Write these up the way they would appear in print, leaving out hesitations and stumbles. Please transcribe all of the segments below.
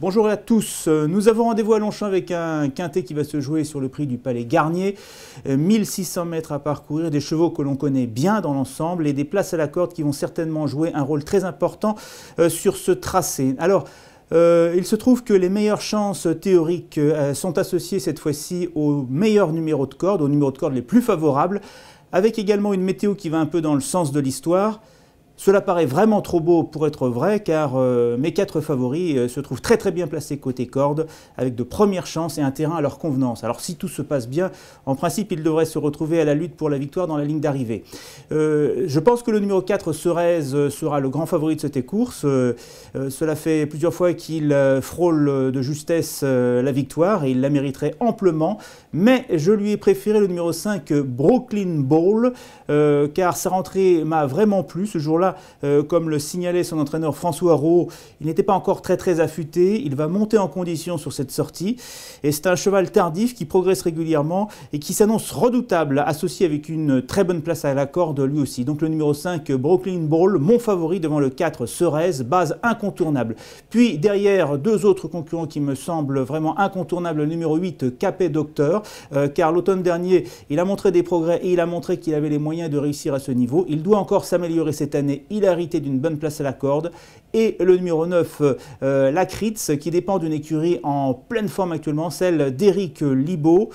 Bonjour à tous, nous avons rendez-vous à Longchamp avec un quintet qui va se jouer sur le prix du Palais Garnier. 1600 mètres à parcourir, des chevaux que l'on connaît bien dans l'ensemble et des places à la corde qui vont certainement jouer un rôle très important sur ce tracé. Alors, il se trouve que les meilleures chances théoriques sont associées cette fois-ci aux meilleurs numéros de corde, aux numéros de corde les plus favorables, avec également une météo qui va un peu dans le sens de l'histoire. Cela paraît vraiment trop beau pour être vrai car mes 4 favoris se trouvent très bien placés côté corde avec de premières chances et un terrain à leur convenance. Alors si tout se passe bien, en principe ils devraient se retrouver à la lutte pour la victoire dans la ligne d'arrivée. Je pense que le numéro 4, Cerez, sera le grand favori de cette course. Cela fait plusieurs fois qu'il frôle de justesse la victoire et il la mériterait amplement. Mais je lui ai préféré le numéro 5, Brooklyn Bowl, car sa rentrée m'a vraiment plu ce jour-là. Comme le signalait son entraîneur François Roux, il n'était pas encore très affûté. Il va monter en condition sur cette sortie. Et c'est un cheval tardif qui progresse régulièrement et qui s'annonce redoutable, associé avec une très bonne place à la corde lui aussi. Donc le numéro 5, Brooklyn Bowl, mon favori devant le 4, Cerez, base incontournable. Puis derrière, 2 autres concurrents qui me semblent vraiment incontournables. Le numéro 8, Capet Docteur, car l'automne dernier, il a montré des progrès et il a montré qu'il avait les moyens de réussir à ce niveau. Il doit encore s'améliorer cette année. Il a hérité d'une bonne place à la corde. Et le numéro 9, Lacritz, qui dépend d'une écurie en pleine forme actuellement, celle d'Éric Libaud.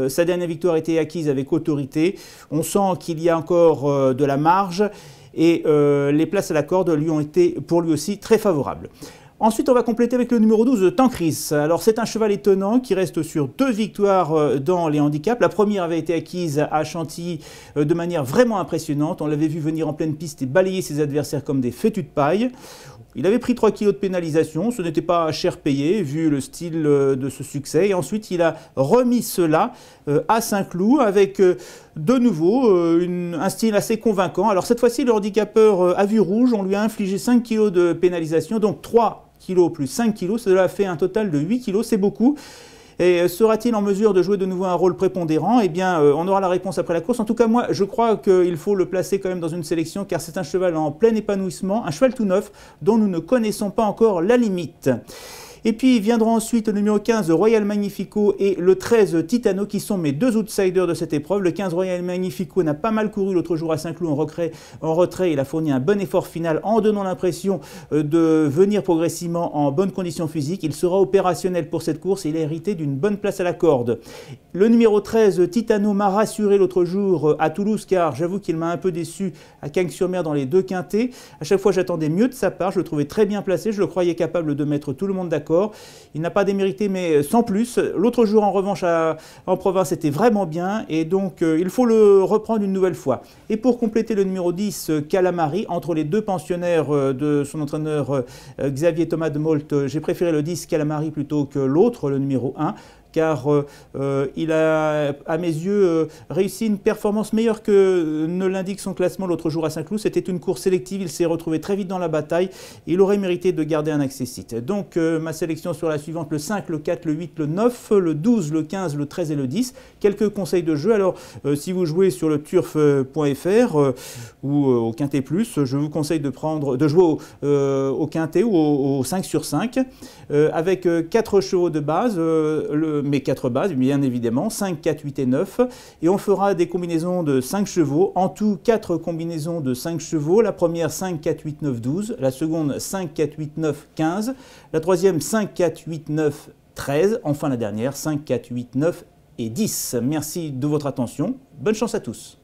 Sa dernière victoire a été acquise avec autorité. On sent qu'il y a encore de la marge et les places à la corde lui ont été pour lui aussi très favorables. Ensuite, on va compléter avec le numéro 12, Tancris. Alors, c'est un cheval étonnant qui reste sur 2 victoires dans les handicaps. La première avait été acquise à Chantilly de manière vraiment impressionnante. On l'avait vu venir en pleine piste et balayer ses adversaires comme des fétus de paille. Il avait pris 3 kilos de pénalisation, ce n'était pas cher payé vu le style de ce succès. Et ensuite, il a remis cela à Saint-Cloud avec de nouveau un style assez convaincant. Alors cette fois-ci, le handicapeur a vu rouge, on lui a infligé 5 kilos de pénalisation, donc 3 kilos plus 5 kilos, cela fait un total de 8 kilos, c'est beaucoup. Et sera-t-il en mesure de jouer de nouveau un rôle prépondérant? Eh bien, on aura la réponse après la course. En tout cas, moi, je crois qu'il faut le placer quand même dans une sélection, car c'est un cheval en plein épanouissement, un cheval tout neuf, dont nous ne connaissons pas encore la limite. Et puis viendront ensuite le numéro 15, Royal Magnifico, et le 13, Titano, qui sont mes 2 outsiders de cette épreuve. Le 15, Royal Magnifico, n'a pas mal couru l'autre jour à Saint-Cloud en retrait. Il a fourni un bon effort final en donnant l'impression de venir progressivement en bonne condition physique. Il sera opérationnel pour cette course et il a hérité d'une bonne place à la corde. Le numéro 13, Titano, m'a rassuré l'autre jour à Toulouse, car j'avoue qu'il m'a un peu déçu à Cagnes-sur-Mer dans les 2 quintets. À chaque fois, j'attendais mieux de sa part. Je le trouvais très bien placé. Je le croyais capable de mettre tout le monde d'accord. Il n'a pas démérité, mais sans plus. L'autre jour, en revanche, en province, c'était vraiment bien. Et donc, il faut le reprendre une nouvelle fois. Et pour compléter le numéro 10, Calamari, entre les 2 pensionnaires de son entraîneur Xavier Thomas de Molt, j'ai préféré le 10, Calamari, plutôt que l'autre, le numéro 1. Car il a, à mes yeux, réussi une performance meilleure que ne l'indique son classement l'autre jour à Saint-Cloud. C'était une course sélective, il s'est retrouvé très vite dans la bataille. Il aurait mérité de garder un accessite. Donc ma sélection sera la suivante, le 5, le 4, le 8, le 9, le 12, le 15, le 13 et le 10. Quelques conseils de jeu. Alors, si vous jouez sur le turf.fr ou au Quintet Plus, je vous conseille de jouer au Quintet ou au 5 sur 5 avec 4 chevaux de base, mes 4 bases, bien évidemment, 5, 4, 8 et 9. Et on fera des combinaisons de 5 chevaux. En tout, 4 combinaisons de 5 chevaux. La première, 5, 4, 8, 9, 12. La seconde, 5, 4, 8, 9, 15. La troisième, 5, 4, 8, 9, 13. Enfin, la dernière, 5, 4, 8, 9 et 10. Merci de votre attention. Bonne chance à tous.